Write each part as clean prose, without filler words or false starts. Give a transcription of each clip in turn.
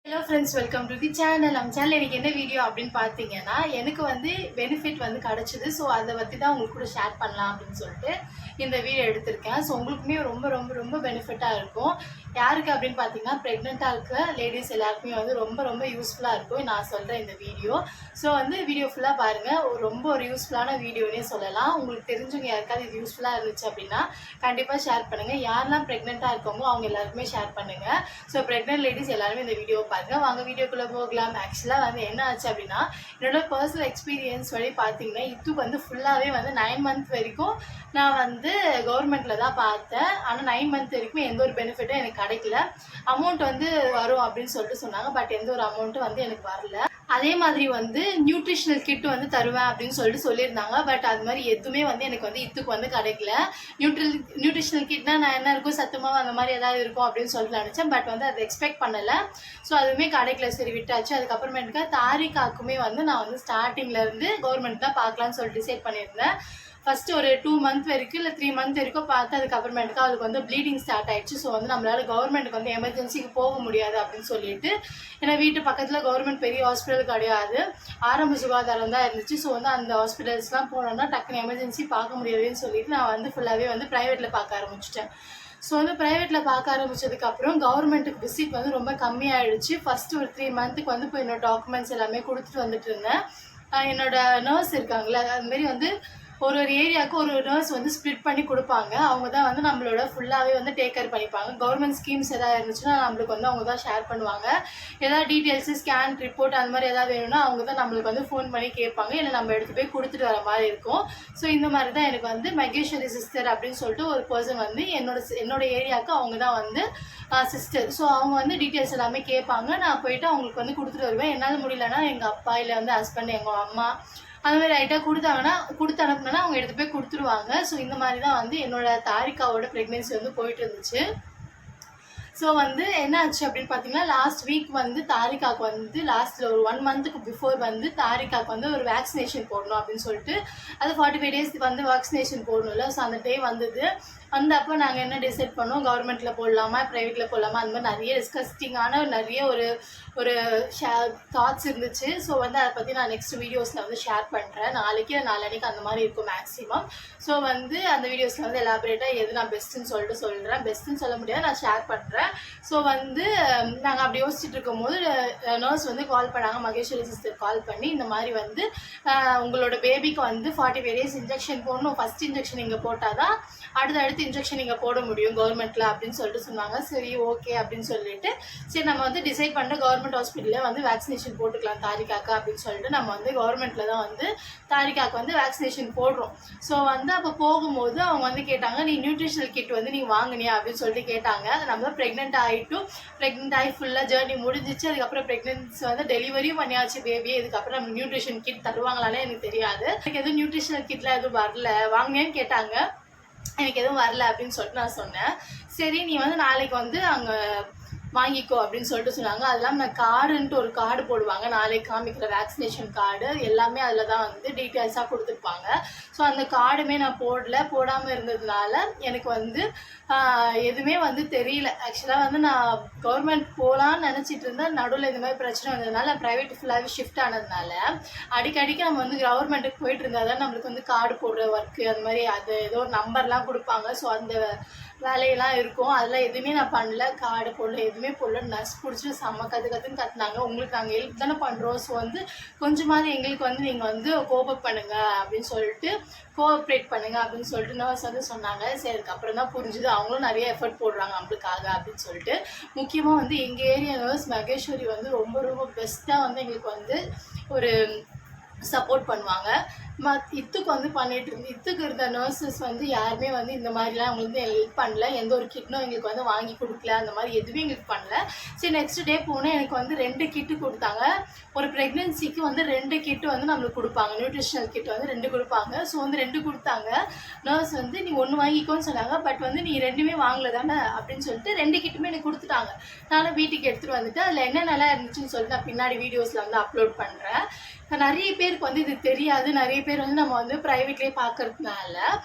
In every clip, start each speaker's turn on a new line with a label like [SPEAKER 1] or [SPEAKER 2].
[SPEAKER 1] Hello friends, welcome to the channel. நம்ம channel எனக்கு என்ன வீடியோ அப்படின்னு பார்த்தீங்கன்னா, எனக்கு வந்து பெனிஃபிட் வந்து கிடச்சிது. ஸோ அதை பற்றி தான் உங்களுக்கு கூட ஷேர் பண்ணலாம் அப்படின்னு சொல்லிட்டு இந்த வீடியோ எடுத்திருக்கேன். ஸோ உங்களுக்குமே ரொம்ப ரொம்ப ரொம்ப பெனிஃபிட்டாக இருக்கும். யாருக்கு அப்படின்னு பார்த்தீங்கன்னா, ப்ரெக்னெண்ட்டாக இருக்க லேடிஸ் எல்லாருக்குமே வந்து ரொம்ப ரொம்ப யூஸ்ஃபுல்லாக இருக்கும் நான் சொல்கிற இந்த வீடியோ. ஸோ வந்து வீடியோ ஃபுல்லாக பாருங்கள். ரொம்ப ஒரு யூஸ்ஃபுல்லான வீடியோனே சொல்லலாம். உங்களுக்கு தெரிஞ்சவங்க யாருக்காவது இது யூஸ்ஃபுல்லாக இருந்துச்சு அப்படின்னா கண்டிப்பாக ஷேர் பண்ணுங்கள். யாரெல்லாம் ப்ரெக்னெண்ட்டாக இருக்கவங்களோ அவங்க எல்லாருக்குமே ஷேர் பண்ணுங்கள். ஸோ ப்ரெக்னென்ட் லேடிஸ் எல்லாருமே இந்த வீடியோ பாருங்க. வாங்க வீடியோக்குள்ளே போகலாம். ஆக்சுவலாக வந்து என்ன ஆச்சு அப்படின்னா, என்னோட பர்சனல் எக்ஸ்பீரியன்ஸ் வழி பார்த்தீங்கன்னா, இதுக்கு வந்து ஃபுல்லாகவே வந்து 9 மந்த் வரைக்கும் நான் வந்து கவர்மெண்ட்டில் தான் பார்த்தேன். ஆனால் 9 மந்த் வரைக்கும் எந்த ஒரு பெனிஃபிட்டும் எனக்கு கிடைக்கல. அமௌண்ட் வந்து வரும் அப்படின்னு சொல்லிட்டு சொன்னாங்க. பட் எந்த ஒரு அமௌண்ட்டும் வந்து எனக்கு வரல. அதே மாதிரி வந்து நியூட்ரிஷனல் கிட் வந்து தருவேன் அப்படின்னு சொல்லிட்டு சொல்லியிருந்தாங்க. பட் அது மாதிரி எதுவுமே வந்து எனக்கு வந்து இதுக்கு வந்து கிடைக்கல. நியூட்ரிஷனல் கிட்னா நான் என்ன இருக்கும், சத்துமாவு அந்த மாதிரி ஏதாவது இருக்கும் அப்படின்னு சொல்லிட்டு நினச்சேன். பட் வந்து அதை எக்ஸ்பெக்ட் பண்ணலை. ஸோ அதுவுமே கிடைக்கல. சரி விட்டாச்சு. அதுக்கப்புறமேட்டுக்கா தாரிகாக்குமே வந்து நான் வந்து ஸ்டார்டிங்லேருந்து கவர்மெண்ட் தான் பார்க்கலான்னு சொல்லிட்டு டிசைட் பண்ணியிருந்தேன். ஃபஸ்ட்டு ஒரு 2 மந்த் வரைக்கும் இல்லை 3 மந்த் வரைக்கும் பார்த்து அதுக்கப்புறமேட்டுக்கு அவளுக்கு வந்து ப்ளீடிங் ஸ்டார்ட் ஆகிடுச்சு. ஸோ வந்து நம்மளால் கவர்மெண்ட்டுக்கு வந்து எமர்ஜென்சிக்கு போக முடியாது அப்படின்னு சொல்லிட்டு, ஏன்னா வீட்டு பக்கத்தில் கவர்மெண்ட் பெரிய ஹாஸ்பிட்டல் கிடையாது, ஆரம்ப சுகாதாரம் தான் இருந்துச்சு. ஸோ வந்து அந்த ஹாஸ்பிட்டல்ஸ்லாம் போனோன்னா டக்குன்னு எமர்ஜென்சி பார்க்க முடியாதுன்னு சொல்லிட்டு நான் வந்து ஃபுல்லாகவே வந்து ப்ரைவேட்டில் பார்க்க ஆரம்பிச்சிட்டேன். ஸோ வந்து ப்ரைவேட்டில் பார்க்க ஆரம்பித்ததுக்கப்புறம் கவர்மெண்ட்டுக்கு விசிட் வந்து ரொம்ப கம்மியாகிடுச்சு. ஃபஸ்ட்டு ஒரு 3 மந்த்துக்கு வந்து இப்போ என்னோடய டாக்குமெண்ட்ஸ் எல்லாமே கொடுத்துட்டு வந்துட்டு இருந்தேன். என்னோட நர்ஸ் இருக்காங்களே, அதுமாரி வந்து ஒரு ஏரியாவுக்கு ஒரு நர்ஸ் வந்து ஸ்ப்ளிட் பண்ணி கொடுப்பாங்க. அவங்க தான் வந்து நம்மளோட ஃபுல்லாகவே வந்து டேக் கேர் பண்ணிப்பாங்க. கவர்மெண்ட் ஸ்கீம்ஸ் எதாவது இருந்துச்சுன்னா நம்மளுக்கு வந்து அவங்க தான் ஷேர் பண்ணுவாங்க. ஏதாவது டீட்டெயில்ஸு, ஸ்கேன் ரிப்போர்ட் அந்த மாதிரி எதாவது வேணும்னா அவங்க தான் நம்மளுக்கு வந்து ஃபோன் பண்ணி கேட்பாங்க. இல்லை நம்ம எடுத்து போய் கொடுத்துட்டு வர மாதிரி இருக்கும். ஸோ இந்த மாதிரி தான் எனக்கு வந்து மகேஸ்வரி சிஸ்டர் அப்படின்னு சொல்லிட்டு ஒரு பர்சன் வந்து என்னோட ஏரியாவுக்கு அவங்க தான் வந்து சிஸ்டர். ஸோ அவங்க வந்து டீட்டெயில்ஸ் எல்லாமே கேட்பாங்க. நான் போயிட்டு அவங்களுக்கு வந்து கொடுத்துட்டு வருவேன். என்னால் முடியலன்னா எங்கள் அப்பா இல்லை வந்து ஹஸ்பண்ட், எங்கள் அம்மா அந்த மாதிரி ரைட்டாக கொடுத்து அனுப்புனா அவங்க எடுத்து போய் கொடுத்துருவாங்க. ஸோ இந்த மாதிரி தான் வந்து என்னோட தாரிகாவோட ப்ரெக்னென்சி வந்து போயிட்டு இருந்துச்சு. ஸோ வந்து என்ன ஆச்சு அப்படின்னு பார்த்தீங்கன்னா, லாஸ்ட் வீக் வந்து தாரிகாவுக்கு வந்து லாஸ்ட்டில் ஒரு 1 மந்த்துக்கு பிஃபோர் வந்து தாரிகாவுக்கு வந்து ஒரு வேக்சினேஷன் போடணும் அப்படின்னு சொல்லிட்டு, அது 45 டேஸ்க்கு வந்து வேக்சினேஷன் போடணும்ல. ஸோ அந்த டே வந்தது. அப்போ நாங்கள் என்ன டிசைட் பண்ணோம், கவர்மெண்ட்டில் போடலாமா ப்ரைவேட்டில் போடலாமா அந்த மாதிரி நிறைய டிஸ்கஸ்டிங்கான நிறைய ஒரு தாட்ஸ் இருந்துச்சு. ஸோ வந்து அதை பற்றி நான் நெக்ஸ்ட் வீடியோஸில் வந்து ஷேர் பண்ணுறேன். நாளைக்கு நாளன்னைக்கு அந்த மாதிரி இருக்கும் மேக்ஸிமம். ஸோ வந்து அந்த வீடியோஸில் வந்து எலாபரேட்டாக எது நான் பெஸ்ட்டுன்னு சொல்லிட்டு சொல்கிறேன். பெஸ்ட்டுன்னு சொல்ல முடியாது, நான் ஷேர் பண்ணுறேன். ஸோ வந்து நாங்கள் அப்படி யோசிச்சுட்டு இருக்கும்போது நர்ஸ் வந்து கால் பண்ணாங்க, மகேஸ்வரி சிஸ்டர் கால் பண்ணி இந்த மாதிரி வந்து உங்களோட பேபிக்கு வந்து 45 டேஸ் இன்ஜெக்ஷன் போடணும். ஃபஸ்ட் இன்ஜெக்ஷன் இங்கே போட்டால் தான் அடுத்து இன்ஜெக்ஷன் இங்கே போட முடியும் கவர்மெண்ட்டில் அப்படின்னு சொல்லிட்டு சொன்னாங்க. சரி ஓகே அப்படின்னு சொல்லிட்டு, சரி நம்ம வந்து டிசைட் பண்ணுற கவர்மெண்ட் ஹாஸ்பிட்டலில் வந்து வேக்சினேஷன் போட்டுக்கலாம் தாரிகாக்கா அப்படின்னு சொல்லிட்டு நம்ம வந்து கவர்மெண்ட்டில் தான் வந்து தாரிகாக்கு வந்து வேக்சினேஷன் போடுறோம். ஸோ வந்து அப்போ போகும்போது அவங்க வந்து கேட்டாங்க, நீ நியூட்ரிஷனல் கிட் வந்து நீ வாங்கினியா அப்படின்னு சொல்லிட்டு கேட்டாங்க. அது நம்ம ப்ரெக்னென்ட் ஆகி ஃபுல்லாக ஜேர்னி முடிஞ்சிச்சு. அதுக்கப்புறம் ப்ரெக்னென்சி வந்து டெலிவரியும் பண்ணியாச்சு பேபியே. இதுக்கப்புறம் நம்ம நியூட்ரிஷன் கிட் தருவாங்களானே எனக்கு தெரியாது. எனக்கு எதுவும் நியூட்ரிஷனல் கிட்லாம் எதுவும் வரல, வாங்கினேன்னு கேட்டாங்க. எனக்கு எதுவும் வரல அப்படின்னு சொல்லிட்டு நான் சொன்னேன். சரி நீ வந்து நாளைக்கு வந்து அங்கே வாங்கிக்கோ அப்படின்னு சொல்லிட்டு சொன்னாங்க. அது இல்லாமல் நான் கார்டுன்ட்டு ஒரு கார்டு போடுவாங்க, நாளைக்கு காமிக்கிற வேக்சினேஷன் கார்டு எல்லாமே அதில் தான் வந்து டீட்டெயில்ஸாக கொடுத்துருப்பாங்க. ஸோ அந்த கார்டுமே நான் போடாமல் இருந்ததுனால எனக்கு வந்து எதுவுமே வந்து தெரியல. ஆக்சுவலாக வந்து நான் கவர்மெண்ட் போகலான்னு நினச்சிட்டு இருந்தேன். நடுவில் இந்த மாதிரி பிரச்சனை வந்ததுனால ப்ரைவேட் ஃபுல்லாகவே ஷிஃப்ட் ஆனதுனால அடிக்கடிக்கு நம்ம வந்து கவர்மெண்ட்டுக்கு போயிட்டு இருந்தால் தான் நம்மளுக்கு வந்து கார்டு போடுற ஒர்க்கு அந்த மாதிரி அது ஏதோ ஒரு நம்பர்லாம் கொடுப்பாங்க. ஸோ அந்த வேலையெல்லாம் இருக்கும். அதெல்லாம் எதுவுமே நான் பண்ணல, கார்டு போடல, எதுவுமே போடல. நர்ஸ் பிடிச்சிட்டு செம்ம கற்றுன்னு கற்றுனாங்க. உங்களுக்கு நாங்கள் ஹெல்ப் தானே பண்ணுறோம், ஸோ வந்து கொஞ்சமாவது எங்களுக்கு வந்து நீங்கள் வந்து கோஆப்ரேட் பண்ணுங்கள் அப்படின்னு சொல்லிட்டு கோஆப்ரேட் பண்ணுங்கள் அப்படின்னு சொல்லிட்டு நர்ஸ் வந்து சொன்னாங்க. சரி அதுக்கப்புறம் தான் புரிஞ்சுது அவங்களும் நிறைய எஃபர்ட் போடுறாங்க நம்மளுக்காக அப்படின்னு சொல்லிட்டு. முக்கியமாக வந்து எங்கள் ஏரியா நர்ஸ் மகேஸ்வரி வந்து ரொம்ப ரொம்ப பெஸ்ட்டாக வந்து எங்களுக்கு வந்து ஒரு சப்போர்ட் பண்ணுவாங்க. இத்துக்கு வந்து இத்துக்கு இருந்த நர்சஸ் வந்து யாருமே வந்து இந்த மாதிரிலாம் அவங்களுக்கு ஹெல்ப் பண்ணல. எந்த ஒரு கிட்னும் எங்களுக்கு வந்து வாங்கி கொடுக்கல, அந்த மாதிரி எதுவுமே எங்களுக்கு பண்ணல. சரி நெக்ஸ்ட் டே போனால் எனக்கு வந்து 2 கிட்டு கொடுத்தாங்க. ஒரு ப்ரெக்னென்சிக்கு வந்து 2 கிட்டு வந்து நம்மளுக்கு கொடுப்பாங்க, நியூட்ரிஷனல் கிட் வந்து 2 கொடுப்பாங்க. ஸோ வந்து 2 கொடுத்தாங்க. நர்ஸ் வந்து நீ 1 வாங்கிக்கோன்னு சொன்னாங்க. பட் வந்து நீ 2மே வாங்கல தானே அப்படின்னு சொல்லிட்டு 2 கிட்டுமே எனக்கு கொடுத்துட்டாங்க. நானும் வீட்டுக்கு எடுத்துகிட்டு வந்துட்டு அதில் என்ன நல்லா இருந்துச்சுன்னு சொல்லிட்டு நான் பின்னாடி வீடியோஸில் வந்து அப்லோட் பண்ணுறேன். நிறைய பேருக்கு வந்து இது தெரியாது. நிறைய பேர் வந்து நம்ம வந்து ப்ரைவேட்லேயே பார்க்கறதுனால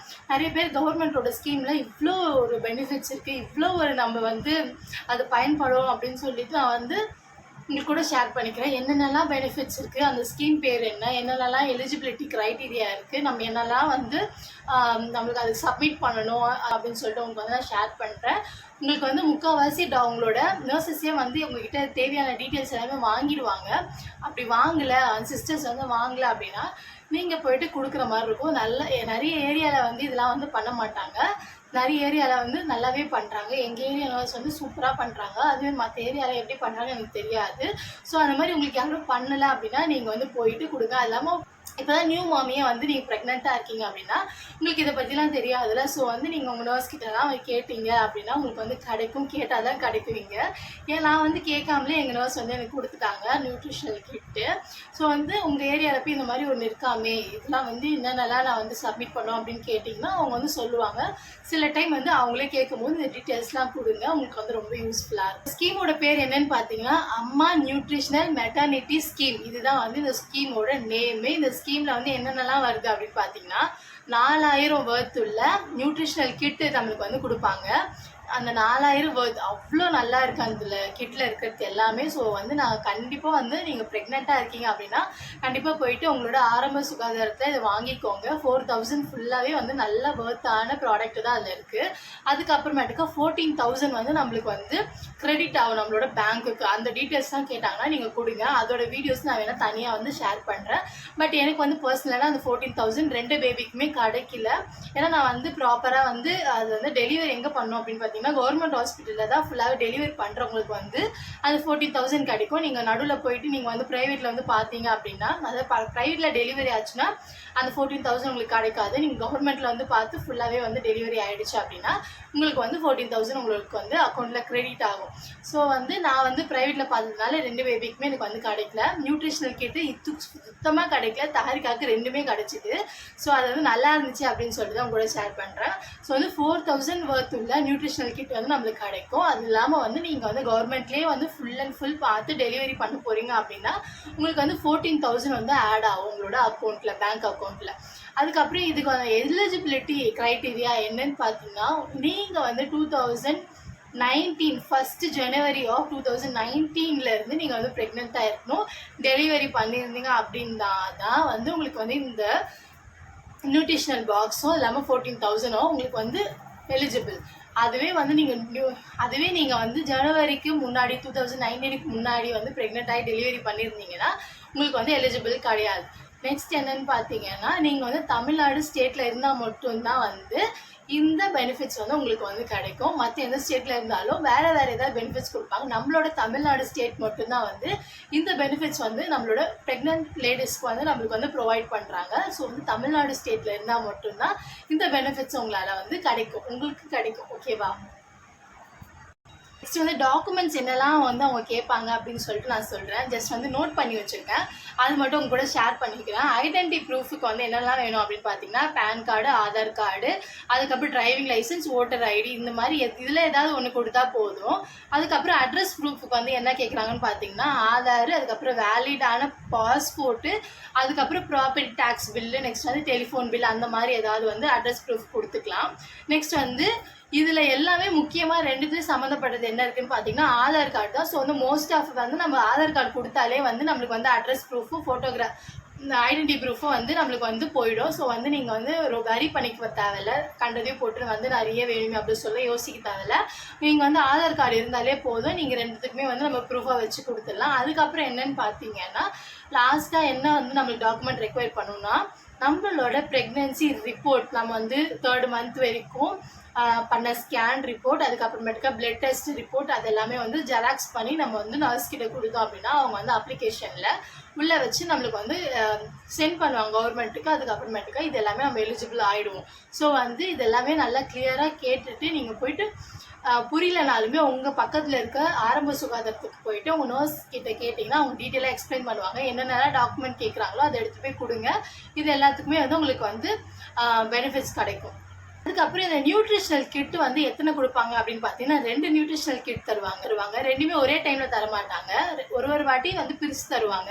[SPEAKER 1] நிறைய பேர் கவர்மெண்ட்டோட ஸ்கீமில் இவ்வளோ ஒரு பெனிஃபிட்ஸ் இருக்குது, இவ்வளோ ஒரு நம்ம வந்து அது பயன்படும் அப்படின்னு சொல்லிட்டு நான் வந்து உங்களுக்கு கூட ஷேர் பண்ணிக்கிறேன். என்னென்னலாம் பெனிஃபிட்ஸ் இருக்குது, அந்த ஸ்கீம் பேர் என்ன, என்னென்னலாம் எலிஜிபிலிட்டி க்ரைட்டீரியா இருக்குது, நம்ம என்னெல்லாம் வந்து நம்மளுக்கு அது சப்மிட் பண்ணணும் அப்படின்னு சொல்லிட்டு உங்களுக்கு வந்து நான் ஷேர் பண்ணுறேன். உங்களுக்கு வந்து முக்கால்வாசி உங்களோட நர்சஸே வந்து உங்ககிட்ட தேவையான டீட்டெயில்ஸ் எல்லாமே வாங்கிடுவாங்க. அப்படி வாங்கலை, சிஸ்டர்ஸ் வந்து வாங்கலை அப்படின்னா நீங்கள் போயிட்டு கொடுக்குற மாதிரி இருக்கும். நிறைய ஏரியாவில் வந்து இதெல்லாம் வந்து பண்ண மாட்டாங்க. நிறைய ஏரியாவில் வந்து நல்லாவே பண்ணுறாங்க. எங்கள் ஏரியா நர்ஸ் வந்து சூப்பராக பண்ணுறாங்க. அதுவே மற்ற ஏரியாவில் எப்படி பண்ணுறாங்கன்னு எனக்கு தெரியாது. ஸோ அந்த மாதிரி உங்களுக்கு யாரும் பண்ணலை அப்படின்னா நீங்கள் வந்து போயிட்டு கொடுங்க. அது இல்லாமல் இப்போ தான் நியூ மாமியே வந்து நீங்கள் ப்ரெக்னெண்ட்டாக இருக்கீங்க அப்படின்னா உங்களுக்கு இதை பற்றிலாம் தெரியாதுல்ல. ஸோ வந்து நீங்கள் உங்கள் நர்ஸ் கிட்டலாம் கேட்டீங்க அப்படின்னா உங்களுக்கு வந்து கிடைக்கும். கேட்டால் தான் கிடைக்குவீங்க. ஏன் நான் வந்து கேட்காமலே எங்கள் நர்ஸ் வந்து எனக்கு கொடுத்துட்டாங்க நியூட்ரிஷனல் கிட்டு. ஸோ வந்து உங்கள் ஏரியாவில் போய் இந்த மாதிரி ஒன்று இருக்காமே, இதெல்லாம் வந்து என்னென்னலாம் நான் வந்து சப்மிட் பண்ணோம் அப்படின்னு கேட்டிங்கன்னா அவங்க வந்து சொல்லுவாங்க. சில டைம் வந்து அவங்களே கேட்கும்போது இந்த டீட்டெயில்ஸ்லாம் கொடுங்க. உங்களுக்கு வந்து ரொம்ப யூஸ்ஃபுல்லாக இருக்கும். ஸ்கீமோட பேர் என்னன்னு பார்த்தீங்கன்னா அம்மா நியூட்ரிஷனல் மெட்டர்னிட்டி ஸ்கீம். இதுதான் வந்து இந்த ஸ்கீமோட நேமே. இந்த ஸ்கீமில் வந்து என்னென்னலாம் வருது அப்படின்னு பார்த்தீங்கன்னா 4000 வர்த் உள்ள நியூட்ரிஷனல் கிட்டு நம்மளுக்கு வந்து கொடுப்பாங்க. அந்த 4000 வர்த் அவ்வளோ நல்லா இருக்குது அந்த கிட்டில் இருக்கிறது எல்லாமே. ஸோ வந்து நான் கண்டிப்பாக வந்து நீங்கள் ப்ரெக்னெண்ட்டாக இருக்கீங்க அப்படின்னா கண்டிப்பாக போயிட்டு உங்களோட ஆரம்ப சுகாதாரத்தில் இதை வாங்கிக்கோங்க. 4000 ஃபுல்லாகவே வந்து நல்ல வர்த்தான ப்ராடக்ட் தான் அதில் இருக்குது. அதுக்கப்புறமேட்டுக்கா 14,000 வந்து நம்மளுக்கு வந்து கிரெடிட் ஆகும் நம்மளோட பேங்க்குக்கு. அந்த டீட்டெயில்ஸ்லாம் கேட்டாங்கன்னா நீங்கள் கொடுங்க. அதோட வீடியோஸ் நான் வேணால் தனியாக வந்து ஷேர் பண்ணுறேன். பட் எனக்கு வந்து பர்சனலாக அந்த 14,000 2 பேபிக்குமே கிடைக்கல. ஏன்னா நான் வந்து ப்ராப்பராக வந்து அது வந்து டெலிவரி எங்கே பண்ணோம் அப்படின்னு பார்த்தீங்கன்னா கவர்மெண்ட் ஹாஸ்பிட்டலில் தான் ஃபுல்லாக டெலிவரி பண்ணுறவங்களுக்கு வந்து அந்த 14,000 கிடைக்கும். நீங்கள் நடுவில் போயிட்டு நீங்கள் வந்து ப்ரைவேட்டில் வந்து பார்த்தீங்க அப்படின்னா அதாவது ப்ரைவேட்டில் டெலிவரி ஆச்சுன்னா அந்த 14,000 உங்களுக்கு கிடைக்காது. நீங்கள் கவர்மெண்ட்டில் வந்து பார்த்து ஃபுல்லாகவே வந்து டெலிவரி ஆகிடுச்சு அப்படின்னா உங்களுக்கு வந்து 14,000 உங்களுக்கு வந்து அக்கௌண்ட்டில் கிரெடிட் ஆகும். ஸோ வந்து நான் வந்து ப்ரைவேட்டில் பார்த்ததுனால 2 பேபிக்குமே எனக்கு வந்து கிடைக்கல. நியூட்ரிஷனல் கிட்டு சுத்தமாக கிடைக்கல. தாரிக்காவுக்கு 2மே கிடைச்சிது. ஸோ அது வந்து நல்லா இருந்துச்சு அப்படின்னு சொல்லிட்டு தான் உங்களோட ஷேர் பண்ணுறேன். ஸோ வந்து 4,000 வர்த் உள்ள நியூட்ரிஷனல் கிட் வந்து நம்மளுக்கு கிடைக்கும். அது இல்லாமல் வந்து நீங்கள் வந்து கவர்மெண்ட்லேயே வந்து ஃபுல் அண்ட் ஃபுல் பார்த்து டெலிவரி பண்ண போகிறீங்க அப்படின்னா உங்களுக்கு வந்து 14,000 வந்து ஆட் ஆகும் உங்களோட அக்கௌண்ட்டில், பேங்க் அக்கௌண்ட்டில். அதுக்கப்புறம் இதுக்கான எலிஜிபிலிட்டி க்ரைட்டீரியா என்னன்னு பார்த்தீங்கன்னா நீங்கள் வந்து 2019 1 ஜனவரி ஆஃப் 2019 நீங்கள் வந்து ப்ரெக்னெண்ட்டாக இருக்கணும். டெலிவரி பண்ணியிருந்தீங்க அப்படின்னா தான் வந்து உங்களுக்கு வந்து இந்த நியூட்ரிஷனல் பாக்ஸும் இல்லாமல் 14,000 உங்களுக்கு வந்து எலிஜிபிள். அதுவே நீங்கள் வந்து ஜனவரிக்கு முன்னாடி 2019க்கு முன்னாடி வந்து ப்ரெக்னெண்ட் ஆகி டெலிவரி பண்ணியிருந்தீங்கன்னா உங்களுக்கு வந்து எலிஜிபிள் கிடையாது. நெக்ஸ்ட் என்னன்னு பார்த்தீங்கன்னா நீங்கள் வந்து தமிழ்நாடு ஸ்டேட்டில் இருந்தால் மட்டும்தான் வந்து இந்த பெனிஃபிட்ஸ் வந்து உங்களுக்கு வந்து கிடைக்கும். மற்ற எந்த ஸ்டேட்டில் இருந்தாலும் வேறு ஏதாவது பெனிஃபிட்ஸ் கொடுப்பாங்க. நம்மளோட தமிழ்நாடு ஸ்டேட் மட்டும்தான் வந்து இந்த பெனிஃபிட்ஸ் வந்து நம்மளோட ப்ரெக்னென்ட் லேடிஸ்க்கு வந்து நம்மளுக்கு வந்து ப்ரொவைட் பண்ணுறாங்க. ஸோ வந்து தமிழ்நாடு ஸ்டேட்டில் இருந்தால் மட்டும்தான் இந்த பெனிஃபிட்ஸ் உங்களால் வந்து உங்களுக்கு கிடைக்கும். ஓகேவா? நெக்ஸ்ட் வந்து டாக்குமெண்ட்ஸ் என்னெல்லாம் வந்து அவங்க கேட்பாங்க அப்படின்னு சொல்லிட்டு நான் சொல்கிறேன். ஜஸ்ட் வந்து நோட் பண்ணி வச்சுருக்கேன். அது மட்டும் உங்க கூட ஷேர் பண்ணிக்கிறேன். ஐடென்டி ப்ரூஃபுக்கு வந்து என்னெல்லாம் வேணும் அப்படின்னு பார்த்தீங்கன்னா பேன் கார்டு, ஆதார் கார்டு, அதுக்கப்புறம் டிரைவிங் லைசன்ஸ், ஓட்டர் ஐடி, இந்த மாதிரி இதில் ஏதாவது ஒன்று கொடுத்தா போதும். அதுக்கப்புறம் அட்ரஸ் ப்ரூஃபுக்கு வந்து என்ன கேட்குறாங்கன்னு பார்த்தீங்கன்னா ஆதார், அதுக்கப்புறம் வேலிடான பாஸ்போர்ட்டு, அதுக்கப்புறம் ப்ராப்பர்ட்டி டேக்ஸ் பில்லு, நெக்ஸ்ட் வந்து டெலிஃபோன் பில், அந்த மாதிரி ஏதாவது வந்து அட்ரஸ் ப்ரூஃப் கொடுத்துக்கலாம். நெக்ஸ்ட் வந்து இதில் எல்லாமே முக்கியமாக 2 சம்மந்தப்பட்டது என்ன இருக்குன்னு பார்த்தீங்கன்னா ஆதார் கார்டு தான். ஸோ வந்து மோஸ்ட் ஆஃப் வந்து நம்ம ஆதார் கார்டு கொடுத்தாலே வந்து நம்மளுக்கு வந்து அட்ரஸ் ப்ரூஃபும் ஐடென்டி ப்ரூஃபும் வந்து நம்மளுக்கு வந்து போயிடும். ஸோ வந்து நீங்கள் வந்து வரி பண்ணிக்க தேவையில்ல. கண்டதையும் போட்டு வந்து நிறைய வேணுமே அப்படின்னு சொல்ல யோசிக்க தேவையில்ல. நீங்கள் வந்து ஆதார் கார்டு இருந்தாலே போதும். நீங்கள் 2த்துக்குமே வந்து நம்ம ப்ரூஃபாக வச்சு கொடுத்துடலாம். அதுக்கப்புறம் என்னன்னு பார்த்தீங்கன்னா லாஸ்ட்டாக என்ன வந்து நம்மளுக்கு டாக்குமெண்ட் ரெக்வயர் பண்ணணும்னா நம்மளோட ப்ரெக்னென்சி ரிப்போர்ட், நம்ம வந்து 3rd மந்த் வரைக்கும் பண்ண ஸ்கேன் ரிப்போர்ட், அதுக்கப்புறமேட்டுக்கா பிளட் டெஸ்ட் ரிப்போர்ட், அது எல்லாமே வந்து ஜெராக்ஸ் பண்ணி நம்ம வந்து நர்ஸ் கிட்ட கொடுத்தோம் அப்படின்னா அவங்க வந்து அப்ளிகேஷனில் உள்ளே வச்சு நம்மளுக்கு வந்து சென்ட் பண்ணுவாங்க கவர்மெண்ட்டுக்கு. அதுக்கப்புறமேட்டுக்கா இது எல்லாமே நம்ம எலிஜிபிள் ஆகிடுவோம். ஸோ வந்து இது எல்லாமே நல்லா கிளியராக கேட்டுட்டு நீங்கள் போயிட்டு புரியலனாலுமே உங்கள் பக்கத்தில் இருக்க ஆரம்ப சுகாதாரத்துக்கு போயிட்டு உங்கள் நர்ஸ் கிட்ட கேட்டிங்கன்னா அவங்க டீட்டெயிலாக எக்ஸ்பிளைன் பண்ணுவாங்க. என்னென்னலாம் டாக்குமெண்ட் கேட்குறாங்களோ அதை எடுத்து போய் கொடுங்க. இது எல்லாத்துக்குமே வந்து உங்களுக்கு வந்து பெனிஃபிட்ஸ் கிடைக்கும். அதுக்கப்புறம் இந்த நியூட்ரிஷனல் கிட் வந்து எத்தனை கொடுப்பாங்க அப்படின்னு பார்த்தீங்கன்னா 2 நியூட்ரிஷனல் கிட் தருவாங்க. ரெண்டுமே ஒரே டைமில் தரமாட்டாங்க, ஒரு வாட்டி வந்து பிரித்து தருவாங்க.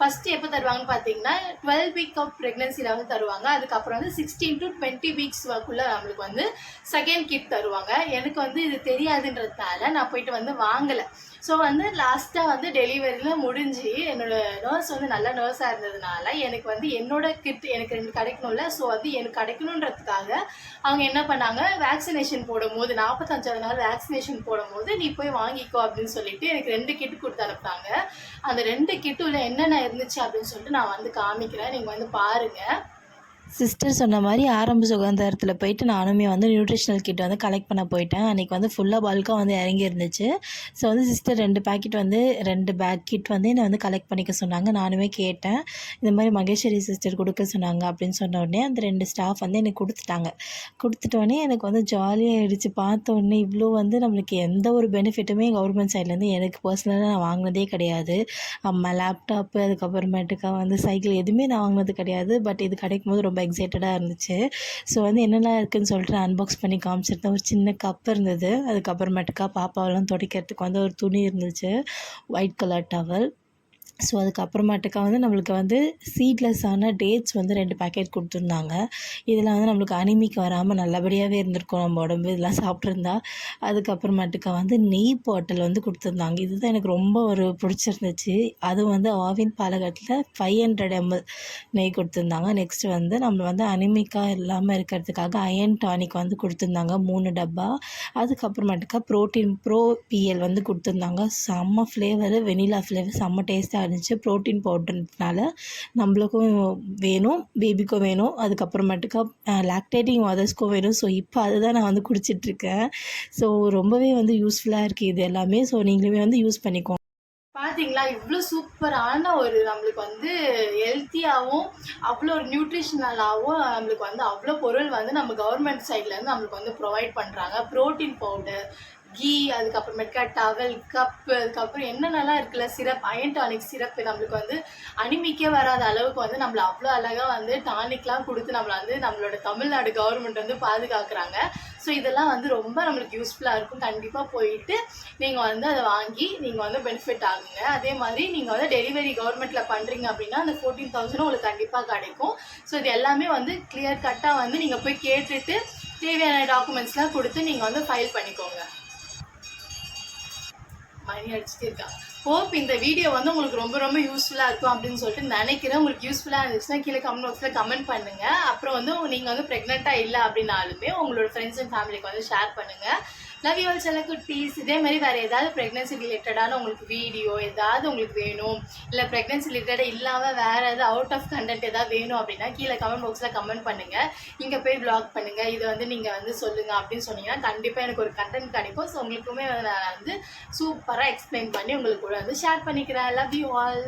[SPEAKER 1] ஃபஸ்ட்டு எப்போ தருவாங்கன்னு பார்த்தீங்கன்னா 12 வீக் ஆஃப் ப்ரெக்னன்சியில் வந்து தருவாங்க. அதுக்கப்புறம் வந்து 16 to 20 வீக்ஸ்க்குள்ளே நம்மளுக்கு வந்து செகண்ட் கிட் தருவாங்க. எனக்கு வந்து இது தெரியாதுன்றதுனால நான் போயிட்டு வந்து வாங்கலை. ஸோ வந்து லாஸ்ட்டாக வந்து டெலிவரியில் முடிஞ்சு என்னோடய நர்ஸ் வந்து நல்ல நர்ஸாக இருந்ததுனால எனக்கு வந்து என்னோடய கிட் எனக்கு 2 கிடைக்கணும்ல. ஸோ வந்து எனக்கு கிடைக்கணுன்றதுக்காக அவங்க என்ன பண்ணாங்க, வேக்சினேஷன் போடும்போது 45வது நாள் வேக்சினேஷன் போடும்போது நீ போய் வாங்கிக்கோ அப்படின்னு சொல்லிட்டு எனக்கு 2 கிட் கொடுத்து அனுப்புனாங்க. அந்த 2 கிட்டுல என்னென்ன இருந்துச்சு அப்படின்னு சொல்லிட்டு நான் வந்து காமிக்கிறேன், நீங்கள் வந்து பாருங்கள்.
[SPEAKER 2] சிஸ்டர் சொன்ன மாதிரி ஆரம்ப சுகாதாரத்தில் போயிட்டு நானுமே வந்து நியூட்ரிஷனல் கிட் வந்து கலெக்ட் பண்ண போயிட்டேன். அன்றைக்கி வந்து ஃபுல்லாக பல்காக வந்து இறங்கி இருந்துச்சு. ஸோ வந்து சிஸ்டர் 2 பேக்கெட் வந்து 2 பேக் கிட் வந்து என்னை வந்து கலெக்ட் பண்ணிக்க சொன்னாங்க. நானுமே கேட்டேன், இந்த மாதிரி மகேஸ்வரி சிஸ்டர் கொடுக்க சொன்னாங்க அப்படின்னு சொன்ன உடனே அந்த 2 ஸ்டாஃப் வந்து எனக்கு கொடுத்துட்டாங்க. கொடுத்துட்டோடனே எனக்கு வந்து ஜாலியாகிடுச்சு. பார்த்த உடனே இவ்வளோ வந்து நம்மளுக்கு எந்த ஒரு பெனிஃபிட்டுமே கவர்மெண்ட் சைட்லேருந்து எனக்கு பர்சனலாக நான் வாங்கினதே கிடையாது. அம்மா லேப்டாப்பு அதுக்கப்புறமேட்டுக்கா வந்து சைக்கிள் எதுவுமே நான் வாங்கினது கிடையாது. பட் இது கிடைக்கும் போது ரொம்ப எக்ஸைட்டடாக இருந்துச்சு. ஸோ வந்து என்னெல்லாம் இருக்குதுன்னு சொல்லிட்டு நான் அன்பாக்ஸ் பண்ணி காமிச்சிருந்தேன். ஒரு சின்ன கப் இருந்தது, அதுக்கப்புறமேட்டுக்கா பாப்பாவெல்லாம் துடைக்கிறதுக்கு வந்து ஒரு துணி இருந்துச்சு, ஒயிட் கலர் டவல். ஸோ அதுக்கப்புறமேட்டுக்கா வந்து நம்மளுக்கு வந்து சீட்லெஸ்ஸான டேட்ஸ் வந்து 2 பேக்கெட் கொடுத்துருந்தாங்க. இதில் வந்து நம்மளுக்கு அனிமிக் வராமல் நல்லபடியாகவே இருந்திருக்கும் நம்ம உடம்பு இதெல்லாம் சாப்பிட்ருந்தா. அதுக்கப்புறமேட்டுக்கா வந்து நெய் பாட்டில் வந்து கொடுத்துருந்தாங்க. இதுதான் எனக்கு ரொம்ப ஒரு பிடிச்சிருந்துச்சு. அதுவும் வந்து ஆவின் பாலகத்தில் 500 ml நெய் கொடுத்துருந்தாங்க. நெக்ஸ்ட்டு வந்து நம்ம வந்து அனிமிக்காக இல்லாமல் இருக்கிறதுக்காக அயன் டானிக் வந்து கொடுத்துருந்தாங்க 3 டப்பா. அதுக்கப்புறமேட்டுக்கா ப்ரோட்டீன் ப்ரோ பிஎல் வந்து கொடுத்துருந்தாங்க. செம்ம ஃப்ளேவரு, வெனிலா ஃப்ளேவர், செம்ம டேஸ்ட்டாக இருந்துச்சு. ப்ரோட்டீன் பவுடர்னால நம்மளுக்கும் வேணும், பேபிக்கும் வேணும், அதுக்கப்புறமேட்டுக்கா லாக்டேட்டிங் மதர்ஸ்க்கும் வேணும். ஸோ இப்போ அதுதான் நான் வந்து குடிச்சிட்ருக்கேன். ஸோ ரொம்பவே வந்து யூஸ்ஃபுல்லாக இருக்குது இது எல்லாமே. ஸோ நீங்களுமே வந்து யூஸ் பண்ணிக்கோங்க.
[SPEAKER 1] பார்த்தீங்களா, இவ்வளோ சூப்பரான ஒரு நம்மளுக்கு வந்து ஹெல்த்தியாகவும் அவ்வளோ ஒரு நியூட்ரிஷனலாகவும் நம்மளுக்கு வந்து அவ்வளோ பொருள் வந்து நம்ம கவர்மெண்ட் சைட்லேருந்து நம்மளுக்கு வந்து ப்ரொவைட் பண்ணுறாங்க. ப்ரோட்டீன் பவுடர், கீ, அதுக்கப்புறமேட்டுக்கா டவல், கப்பு, அதுக்கப்புறம் என்னென்னலாம் இருக்குல்ல, சிரப், அயன் டானிக் சிரப்பு, நம்மளுக்கு வந்து அனிமிக்கே வராத அளவுக்கு வந்து நம்மளை அவ்வளோ அழகாக வந்து டானிக்லாம் கொடுத்து நம்மளை வந்து நம்மளோட தமிழ்நாடு கவர்மெண்ட் வந்து பாதுகாக்கிறாங்க. ஸோ இதெல்லாம் வந்து ரொம்ப நம்மளுக்கு யூஸ்ஃபுல்லாக இருக்கும். கண்டிப்பாக போயிட்டு நீங்கள் வந்து அதை வாங்கி நீங்கள் வந்து பெனிஃபிட் ஆகுங்க. அதே மாதிரி நீங்கள் வந்து டெலிவரி கவர்மெண்ட்டில் பண்ணுறீங்க அப்படின்னா அந்த 14,000 உங்களுக்கு கண்டிப்பாக கிடைக்கும். ஸோ இது எல்லாமே வந்து கிளியர் கட்டாக வந்து நீங்கள் போய் கேட்டுட்டு தேவையான டாக்குமெண்ட்ஸ்லாம் கொடுத்து நீங்கள் வந்து ஃபைல் பண்ணிக்கோங்க. மணி அடிச்சுட்டே இருக்காங்க. ஹோப் இந்த வீடியோ வந்து உங்களுக்கு ரொம்ப ரொம்ப யூஸ்ஃபுல்லாக இருக்கும் அப்படின்னு சொல்லிட்டு நினைக்கிறேன். உங்களுக்கு யூஸ்ஃபுல்லாக இருந்துச்சுன்னா கீழே கமெண்ட் பாக்ஸில் கமெண்ட் பண்ணுங்கள். அப்புறம் வந்து நீங்கள் வந்து ப்ரெக்னெண்ட்டாக இல்லை அப்படின்னாலுமே உங்களோட ஃப்ரெண்ட்ஸ் அண்ட் ஃபேமிலிக்கு வந்து ஷேர் பண்ணுங்கள். லவ் யூ ஆல் செல்லக்குட்டீஸ். இதே மாதிரி வேறு ஏதாவது ப்ரெக்னன்சி ரிலேட்டடான உங்களுக்கு வீடியோ ஏதாவது உங்களுக்கு வேணும், இல்லை ப்ரெக்னன்சி ரிலேட்டடாக இல்லாமல் வேறு ஏதாவது அவுட் ஆஃப் கண்டென்ட் ஏதாவது வேணும் அப்படின்னா கீழே கமெண்ட் பாக்ஸில் கமெண்ட் பண்ணுங்கள். இங்கே போய் ப்ளாக் பண்ணுங்கள், இதை வந்து நீங்கள் வந்து சொல்லுங்கள் அப்படின்னு சொன்னீங்கன்னா கண்டிப்பாக எனக்கு ஒரு கண்டென்ட் கிடைக்கும். ஸோ உங்களுக்குமே நான் வந்து சூப்பராக எக்ஸ்பிளைன் பண்ணி உங்களுக்கு கூட வந்து ஷேர் பண்ணிக்கிறேன். Love you all.